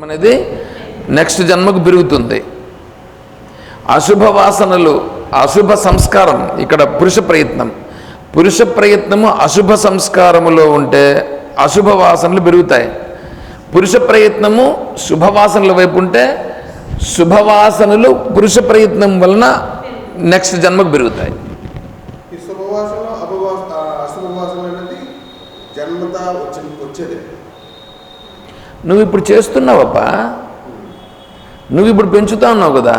అనేది నెక్స్ట్ జన్మకు పెరుగుతుంది. అశుభ వాసనలు, అశుభ సంస్కారం, ఇక్కడ పురుష ప్రయత్నము అశుభ సంస్కారములో ఉంటే అశుభ వాసనలు పెరుగుతాయి. పురుష ప్రయత్నము శుభవాసనల వైపు ఉంటే శుభవాసనలు పురుష ప్రయత్నం వలన నెక్స్ట్ జన్మకు పెరుగుతాయి. నువ్వు ఇప్పుడు చేస్తున్నావప్ప, నువ్వు ఇప్పుడు పెంచుతా ఉన్నావు కదా,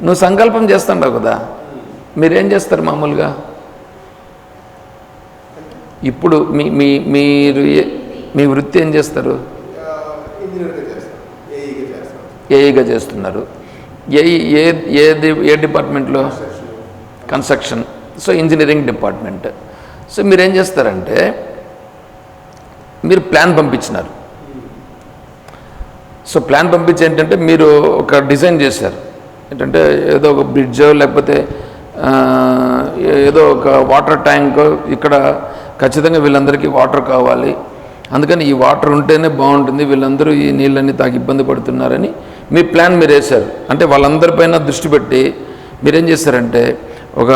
నువ్వు సంకల్పం చేస్తున్నావు కదా. మీరేం చేస్తారు మామూలుగా? ఇప్పుడు మీరు మీ వృత్తి ఏం చేస్తారు? ఏఈగా చేస్తున్నారు. ఏ డిపార్ట్మెంట్లో? Construction. So engineering department. So మీరేం చేస్తారంటే మీరు ప్లాన్ పంపించినారు. సో ప్లాన్ పంపించి ఏంటంటే మీరు ఒక డిజైన్ చేశారు. ఏంటంటే ఏదో ఒక బ్రిడ్జ్ లేకపోతే ఏదో ఒక వాటర్ ట్యాంక్, ఇక్కడ ఖచ్చితంగా వీళ్ళందరికీ వాటర్ కావాలి, అందుకని ఈ వాటర్ ఉంటేనే బాగుంటుంది, వీళ్ళందరూ ఈ నీళ్ళన్నీ తాగి ఇబ్బంది పడుతున్నారని మీ ప్లాన్ మీరు వేశారు. అంటే వాళ్ళందరిపైన దృష్టి పెట్టి మీరేం చేశారంటే ఒక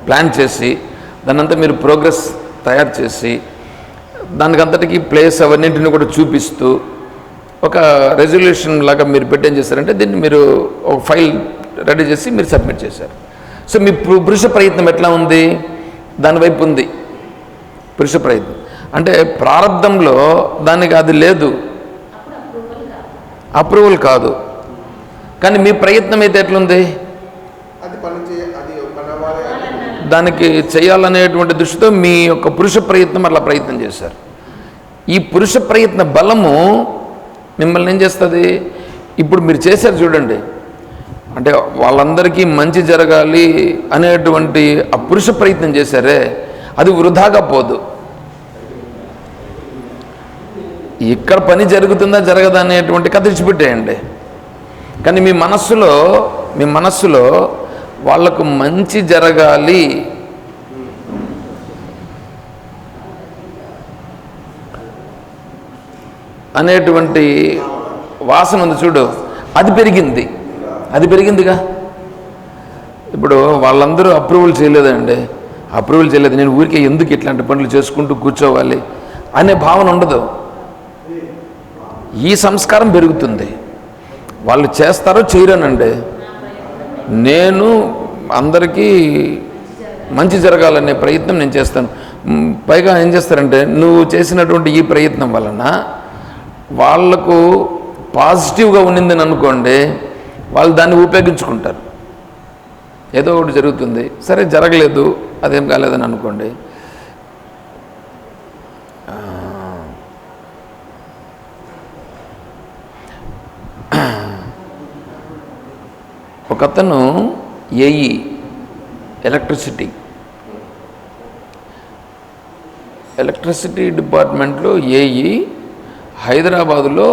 ప్లాన్ చేసి దానంతా మీరు ప్రోగ్రెస్ తయారు చేసి దానికంతటికి ప్లేస్ అవన్నింటిని కూడా చూపిస్తూ ఒక రెజల్యూషన్ లాగా మీరు పెట్టి ఏం చేశారంటే దీన్ని మీరు ఒక ఫైల్ రెడీ చేసి మీరు సబ్మిట్ చేశారు. సో మీ పురుష ప్రయత్నం ఎట్లా ఉంది? దానివైపు ఉంది పురుష ప్రయత్నం. అంటే ప్రారంధంలో దానికి అది లేదు, అప్రూవల్ కాదు. కానీ మీ ప్రయత్నం అయితే ఎట్లుంది? దానికి చేయాలనేటువంటి దృష్టితో మీ యొక్క పురుష ప్రయత్నం అట్లా ప్రయత్నం చేశారు. ఈ పురుష ప్రయత్న బలము మిమ్మల్ని ఏం చేస్తుంది? ఇప్పుడు మీరు చేశారు చూడండి, అంటే వాళ్ళందరికీ మంచి జరగాలి అనేటువంటి ఆ పురుష ప్రయత్నం చేశారే, అది వృధాగా పోదు. ఇక్కడ పని జరుగుతుందా జరగదా అనేటువంటి కథ ఇచ్చిపెట్టేయండి. కానీ మీ మనస్సులో వాళ్ళకు మంచి జరగాలి అనేటువంటి వాసన ఉంది చూడు, అది పెరిగిందిగా. ఇప్పుడు వాళ్ళందరూ అప్రూవల్ చేయలేదండి, నేను ఊరికే ఎందుకు ఇట్లాంటి పనులు చేసుకుంటూ కూర్చోవాలి అనే భావన ఉండదు. ఈ సంస్కారం పెరుగుతుంది. వాళ్ళు చేస్తారో చేయరనండి, నేను అందరికీ మంచి జరగాలనే ప్రయత్నం నేను చేస్తాను. పైగా ఏం చేస్తారంటే నువ్వు చేసినటువంటి ఈ ప్రయత్నం వలన వాళ్లకు పాజిటివ్గా ఉన్నిందని అనుకోండి, వాళ్ళు దాన్ని ఉపయోగించుకుంటారు. ఏదో ఒకటి జరుగుతుంది, సరే జరగలేదు అదేం కాలేదని అనుకోండి, ఒకతను ఏఈ ఎలక్ట్రిసిటీ డిపార్ట్మెంట్లో ఏఈ, హైదరాబాదులో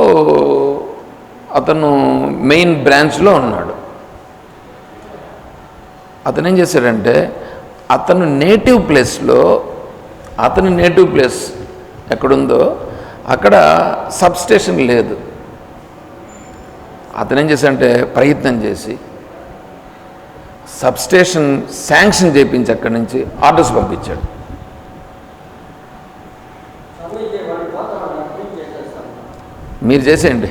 అతను మెయిన్ బ్రాంచ్లో ఉన్నాడు. అతను ఏం చేశాడంటే అతని నేటివ్ ప్లేస్ ఎక్కడుందో అక్కడ సబ్స్టేషన్ లేదు. అతను ఏం చేశాడంటే ప్రయత్నం చేసి సబ్స్టేషన్ శాంక్షన్ చేయించి అక్కడి నుంచి ఆర్డర్స్ పంపించాడు. మీరు చేసేయండి.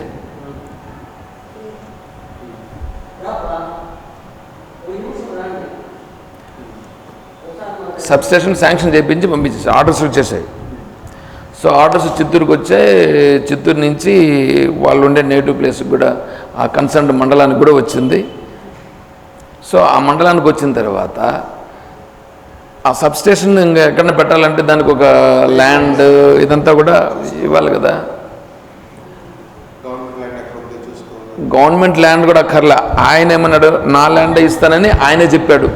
సబ్స్టేషన్ శాంక్షన్ చేయించి పంపించేసి ఆర్డర్స్ వచ్చేసాయి. సో ఆర్డర్స్ చిత్తూరుకు వచ్చాయి. చిత్తూరు నుంచి వాళ్ళు ఉండే నేటివ్ ప్లేస్కి కూడా ఆ కన్సర్న్ మండలానికి కూడా వచ్చింది. సో ఆ మండలానికి వచ్చిన తర్వాత ఆ సబ్స్టేషన్ ఇంకా ఎక్కడన్నా పెట్టాలంటే దానికి ఒక ల్యాండ్ ఇదంతా కూడా ఇవ్వాలి కదా. గవర్నమెంట్ ల్యాండ్ కూడా అక్కర్లా. ఆయన ఏమన్నాడు, నా ల్యాండ్ ఇస్తానని ఆయనే చెప్పాడు.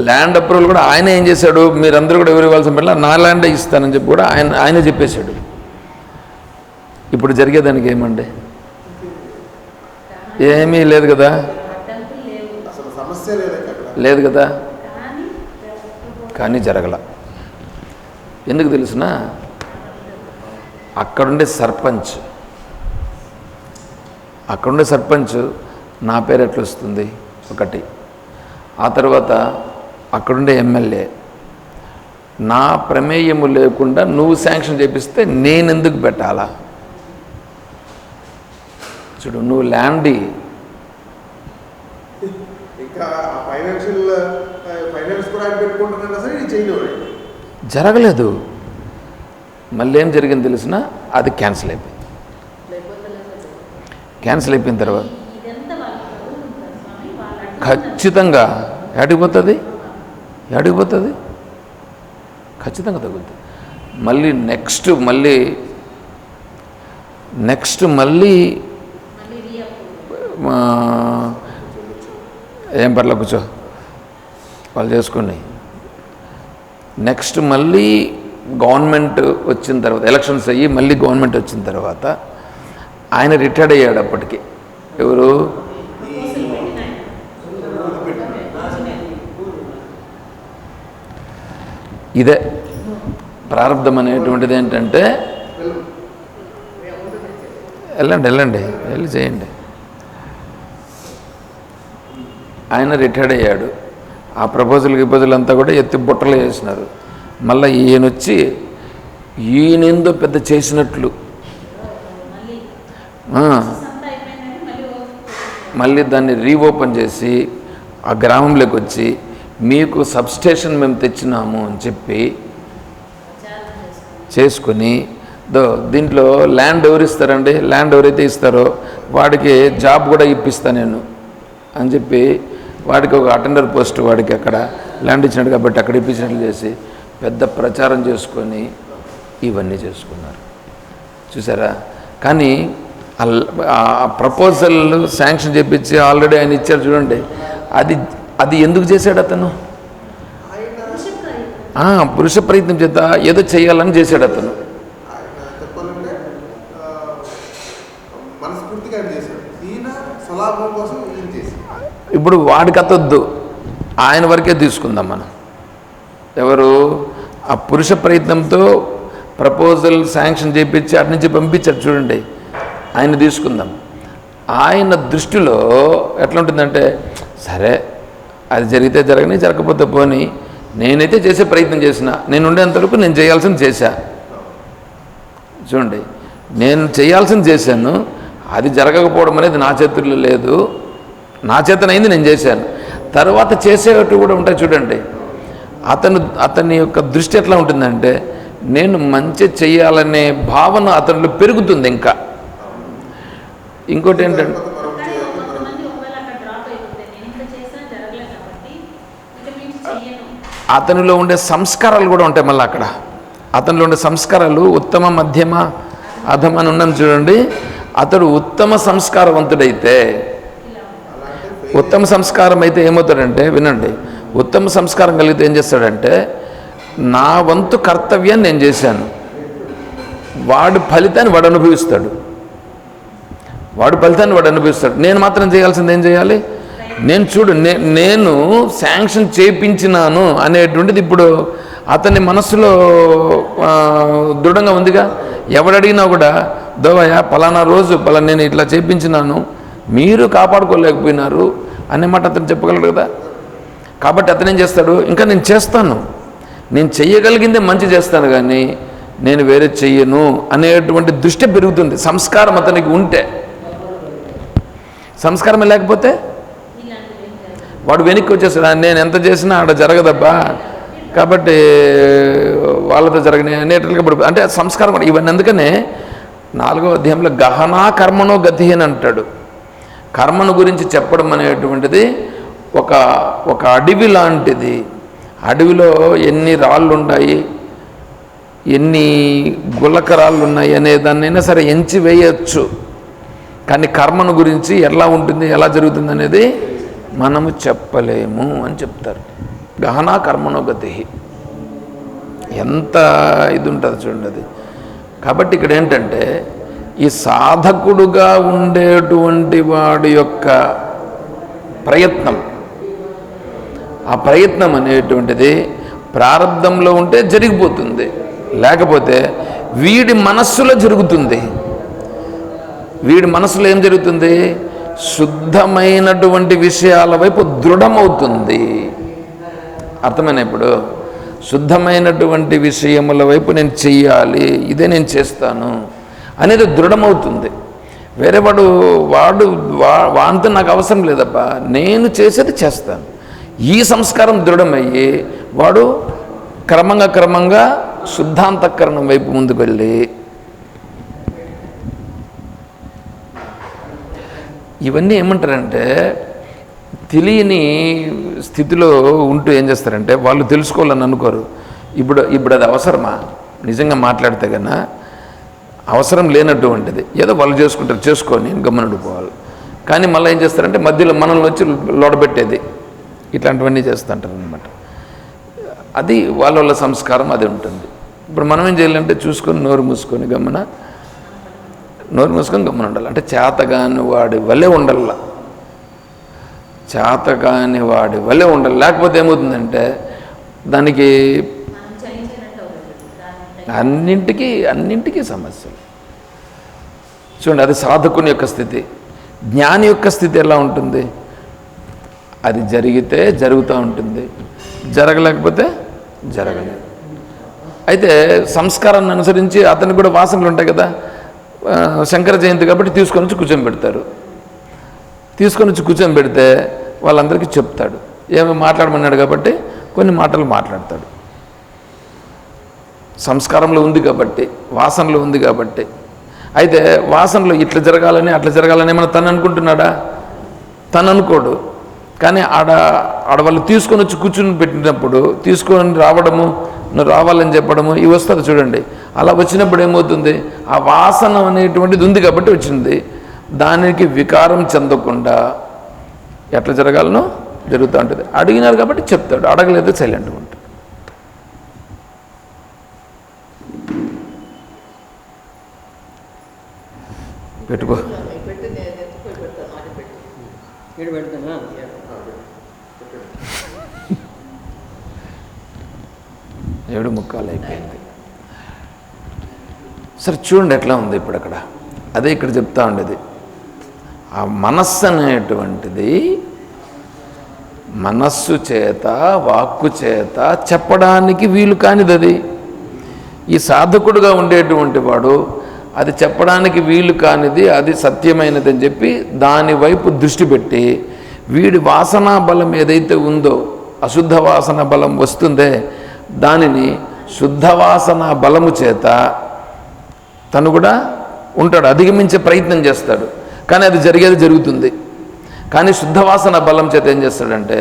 ల్యాండ్ అప్రూవల్ కూడా ఆయన ఏం చేశాడు, మీరందరూ కూడా ఎవరు ఇవ్వాల్సిన పట్ల నా ల్యాండే ఇస్తానని చెప్పి కూడా ఆయనే చెప్పేశాడు. ఇప్పుడు జరిగేదానికి ఏమండి? ఏమీ లేదు కదా, లేదు కదా. కానీ జరగల. ఎందుకు తెలుసునా? అక్కడుండే సర్పంచ్ నా పేరు ఎట్లా వస్తుంది ఒకటి. ఆ తర్వాత అక్కడుండే ఎమ్మెల్యే నా ప్రమేయము లేకుండా నువ్వు శాంక్షన్ చేపిస్తే నేనెందుకు పెట్టాలా? చూడు, నువ్వు ల్యాండ్ జరగలేదు. మళ్ళీ ఏం జరిగింది తెలిసిన, అది క్యాన్సిల్ అయిపోయింది. క్యాన్సిల్ అయిపోయిన తర్వాత ఖచ్చితంగా ఏడిపోతుంది, ఖచ్చితంగా తగ్గుతుంది. మళ్ళీ నెక్స్ట్ ఏం పర్లే కూర్చో, వాళ్ళు చేసుకుని నెక్స్ట్ మళ్ళీ గవర్నమెంట్ వచ్చిన తర్వాత, ఎలక్షన్స్ అయ్యి మళ్ళీ గవర్నమెంట్ వచ్చిన తర్వాత ఆయన రిటైర్డ్ అయ్యాడు. అప్పటికి ఎవరు? ఇదే ప్రారంధం అనేటువంటిది. ఏంటంటే వెళ్ళి చేయండి. ఆయన రిటైర్డ్ అయ్యాడు. ఆ ప్రపోజల్ అంతా కూడా ఎత్తి బుట్టలు వేసినారు. మళ్ళీ ఈయనొచ్చి ఈయనేందో పెద్ద చేసినట్లు మళ్ళీ దాన్ని రీఓపెన్ చేసి ఆ గ్రామంలోకి వచ్చి మీకు సబ్స్టేషన్ మేము తెచ్చినాము అని చెప్పి చేసుకొని, దీంట్లో ల్యాండ్ ఎవరు ఇస్తారండి? ల్యాండ్ ఎవరైతే ఇస్తారో వాడికి జాబ్ కూడా ఇప్పిస్తా నేను అని చెప్పి వాడికి ఒక అటెండర్ పోస్ట్ వాడికి అక్కడ ల్యాండ్ ఇచ్చినట్టు కాబట్టి అక్కడ ఇప్పించినట్లు చేసి పెద్ద ప్రచారం చేసుకొని ఇవన్నీ చేసుకున్నారు. చూసారా? కానీ ఆ ప్రపోజల్ శాంక్షన్ చేపించి ఆల్రెడీ ఆయన ఇచ్చారు చూడండి. అది ఎందుకు చేశాడు అతను? పురుష ప్రయత్నం చేత ఏదో చేయాలని చేశాడు అతను. ఇప్పుడు వాడికి అతొద్దు, ఆయన వరకే తీసుకుందాం మనం. ఎవరు? ఆ పురుష ప్రయత్నంతో ప్రపోజల్ శాంక్షన్ చేయించి అటు నుంచి పంపించారు చూడండి, ఆయన తీసుకుందాం. ఆయన దృష్టిలో ఎట్లా ఉంటుందంటే, సరే అది జరిగితే జరగని, జరగకపోతే పోని, నేనైతే చేసే ప్రయత్నం చేసిన, నేను ఉండేంతవరకు నేను చేయాల్సింది చేశా. చూడండి, నేను చేయాల్సింది చేశాను, అది జరగకపోవడం అనేది నా చేతుల్లో లేదు, నా చేతనైంది నేను చేశాను. తర్వాత చేసేటట్టు కూడా ఉంటాయి చూడండి. అతని యొక్క దృష్టి ఎట్లా ఉంటుందంటే, నేను మంచి చెయ్యాలనే భావన అతనిలో పెరుగుతుంది. ఇంకా ఇంకోటి ఏంటంటే, అతనిలో ఉండే సంస్కారాలు కూడా ఉంటాయి. మళ్ళీ అక్కడ అతనిలో ఉండే సంస్కారాలు ఉత్తమ, మధ్యమ, అధమ అని ఉన్నాను చూడండి. అతడు ఉత్తమ సంస్కారవంతుడైతే, ఉత్తమ సంస్కారం అయితే ఏమవుతాడంటే, వినండి, ఉత్తమ సంస్కారం కలిగితే ఏం చేస్తాడంటే, నా వంతు కర్తవ్యాన్ని నేను చేశాను, వాడు ఫలితాన్ని వాడు అనుభవిస్తాడు. నేను మాత్రం చేయాల్సింది ఏం చేయాలి? నేను శాంక్షన్ చేయించినాను అనేటువంటిది ఇప్పుడు అతని మనస్సులో దృఢంగా ఉందిగా. ఎవడడిగినా కూడా, దోవయ్య పలానా రోజు నేను ఇట్లా చేయించినాను, మీరు కాపాడుకోలేకపోయినారు అనే మాట అతను చెప్పగలడు కదా. కాబట్టి అతను ఏం చేస్తాడు, ఇంకా నేను చేస్తాను, నేను చెయ్యగలిగిందే మంచి చేస్తాను, కానీ నేను వేరే చెయ్యను అనేటువంటి దృష్టి పెరుగుతుంది. సంస్కారం అతనికి ఉంటే. సంస్కారం లేకపోతే వాడు వెనక్కి వచ్చేస్తాడు. నేను ఎంత చేసినా ఆడ జరగదబ్బా, కాబట్టి వాళ్ళతో జరగని అనేట్లుగా పడిపో, అంటే సంస్కారం. ఇవన్నీ అందుకనే 4వ అధ్యాయంలో గహనా కర్మణో గతి అని అంటాడు. కర్మను గురించి చెప్పడం అనేటువంటిది ఒక అడవి లాంటిది. అడవిలో ఎన్ని రాళ్ళు ఉన్నాయి, ఎన్ని గులకరాళ్ళు ఉన్నాయి అనే దాన్నైనా సరే ఎంచి వేయచ్చు. కానీ కర్మను గురించి ఎలా ఉంటుంది, ఎలా జరుగుతుంది అనేది మనము చెప్పలేము అని చెప్తారు. గహనా కర్మణో గతి, ఎంత ఇది ఉంటుంది చూడండి అది. కాబట్టి ఇక్కడ ఏంటంటే, ఈ సాధకుడుగా ఉండేటువంటి వాడి యొక్క ప్రయత్నం, ఆ ప్రయత్నం అనేటువంటిది ప్రారంధంలో ఉంటే జరిగిపోతుంది. లేకపోతే వీడి మనస్సులో జరుగుతుంది. వీడి మనసులో ఏం జరుగుతుంది? శుద్ధమైనటువంటి విషయాల వైపు దృఢమవుతుంది. అర్థమైనా ఇప్పుడు? శుద్ధమైనటువంటి విషయముల వైపు నేను చెయ్యాలి, ఇదే నేను చేస్తాను అనేది దృఢమవుతుంది. వేరే వాడితో నాకు అవసరం లేదబ్బా, నేను చేసేది చేస్తాను. ఈ సంస్కారం దృఢమయ్యి వాడు క్రమంగా శుద్ధాంతఃకరణం వైపు ముందుకు వెళ్ళి, ఇవన్నీ ఏమంటారంటే తెలియని స్థితిలో ఉంటూ ఏం చేస్తారంటే వాళ్ళు తెలుసుకోవాలని అనుకోరు. ఇప్పుడు అది అవసరమా? నిజంగా మాట్లాడితే కన్నా అవసరం లేనటువంటిది ఏదో వాళ్ళు చేసుకొని గమనుడిపోవాలి. కానీ మళ్ళీ ఏం చేస్తారంటే మధ్యలో మనల్ని వచ్చి లోడబెట్టేది, ఇట్లాంటివన్నీ చేస్తుంటారు అనమాట. అది వాళ్ళ సంస్కారం అది ఉంటుంది. ఇప్పుడు మనం ఏం చేయాలంటే చూసుకొని నోరు మూసుకొని గమన ఉండాలి. అంటే చేతగాని వాడి వల్లే ఉండాల, చేతగాని వాడి వల్లే ఉండాలి. లేకపోతే ఏమవుతుందంటే దానికి అన్నింటికీ సమస్యలు. చూడండి, అది సాధకుని యొక్క స్థితి. జ్ఞాని యొక్క స్థితి ఎలా ఉంటుంది? అది జరిగితే జరుగుతూ ఉంటుంది, జరగలేకపోతే జరగలేదు. అయితే సంస్కారాన్ని అనుసరించి అతనికి కూడా వాసనలు ఉంటాయి కదా. శంకర జయంతి కాబట్టి తీసుకొని వచ్చి కూర్చొని పెడతారు. తీసుకొని వచ్చి కూర్చొని పెడితే వాళ్ళందరికీ చెప్తాడు. ఏమి మాట్లాడమన్నాడు కాబట్టి కొన్ని మాటలు మాట్లాడతాడు. సంస్కారంలో ఉంది కాబట్టి, వాసనలో ఉంది కాబట్టి. అయితే వాసనలో ఇట్లా జరగాలని అట్లా జరగాలని ఏమన్నా తను అనుకుంటున్నాడా? తను అనుకోడు. కానీ ఆడ వాళ్ళు తీసుకొని వచ్చి కూర్చుని పెట్టినప్పుడు తీసుకొని రావడము, నువ్వు రావాలని చెప్పడము ఇవి వస్తుంది చూడండి. అలా వచ్చినప్పుడు ఏమవుతుంది? ఆ వాసన అనేటువంటిది ఉంది కాబట్టి వచ్చింది. దానికి వికారం చెందకుండా ఎట్లా జరగాలనో జరుగుతూ ఉంటుంది. అడిగినారు కాబట్టి చెప్తాడు, అడగలేదు సైలెంట్గా ఉంటాడు. పెట్టుకో. ఏడు ముక్కాలు అయిపోయింది. సరే చూడండి ఎట్లా ఉంది ఇప్పుడు అక్కడ. అదే ఇక్కడ చెప్తా ఉండేది. ఆ మనస్సు అనేటువంటిది మనస్సు చేత వాక్కు చేత చెప్పడానికి వీలు కానిది. అది ఈ సాధకుడుగా ఉండేటువంటి వాడు అది చెప్పడానికి వీలు కానిది, అది సత్యమైనది అని చెప్పి దాని వైపు దృష్టి పెట్టి వీడి వాసనా బలం ఏదైతే ఉందో, అశుద్ధ వాసన బలం వస్తుందే, దానిని శుద్ధవాసన బలము చేత తను కూడా ఉంటాడు, అధిగమించే ప్రయత్నం చేస్తాడు. కానీ అది జరుగుతుంది. కానీ శుద్ధవాసన బలం చేత ఏం చేస్తాడంటే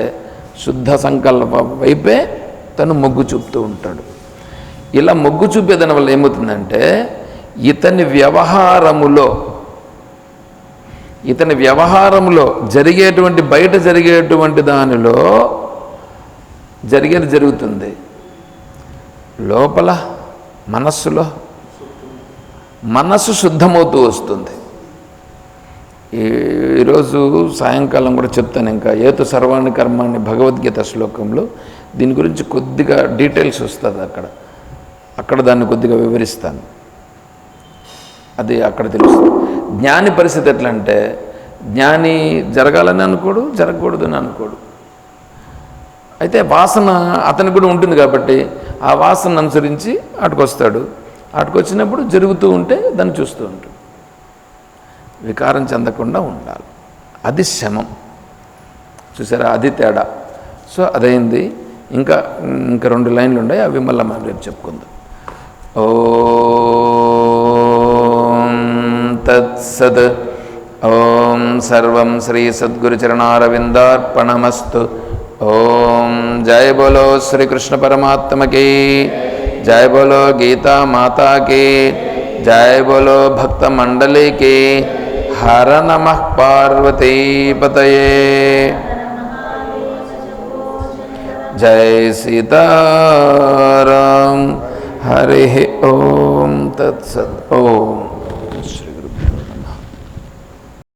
శుద్ధ సంకల్ప వైపే తను మొగ్గు చూపుతూ ఉంటాడు. ఇలా మొగ్గు చూపేదాని వల్ల ఏమవుతుందంటే ఇతని వ్యవహారంలో జరిగేటువంటి బయట జరిగేటువంటి దానిలో జరుగుతుంది. లోపల మనస్సు శుద్ధమవుతూ వస్తుంది. ఈరోజు సాయంకాలం కూడా చెప్తాను. ఇంకా ఏతు సర్వాణి కర్మాన్ని భగవద్గీత శ్లోకంలో దీని గురించి కొద్దిగా డీటెయిల్స్ వస్తుంది. అక్కడ దాన్ని కొద్దిగా వివరిస్తాను. అది అక్కడ తెలుస్తుంది. జ్ఞాని పరిస్థితి ఎట్లా అంటే జ్ఞాని జరగాలని అనుకోడు, జరగకూడదని అనుకోడు. అయితే వాసన అతనికి కూడా ఉంటుంది కాబట్టి ఆ వాసన అనుసరించి అటుకొస్తాడు. అటుకొచ్చినప్పుడు జరుగుతూ ఉంటే దాన్ని చూస్తూ ఉంటాడు. వికారం చెందకుండా ఉండాలి. అది శమం. చూసారా, అది తేడా. సో అదైంది. ఇంకా 2 లైన్లు ఉన్నాయి, అవి మళ్ళీ మనం రేపు చెప్పుకుందాం. ఓం తత్సత్. ఓం సర్వం శ్రీ సద్గురుచరణారవిందార్పణమస్తు. ఓం జయ బోలో శ్రీకృష్ణ పరమాత్మకి జయ, బోలో గీతా మాతా की जय, बोलो भक्त मंडली की हर नमः पार्वती पतये। जय सीताराम। हरि ओम तत्सत्। ओम।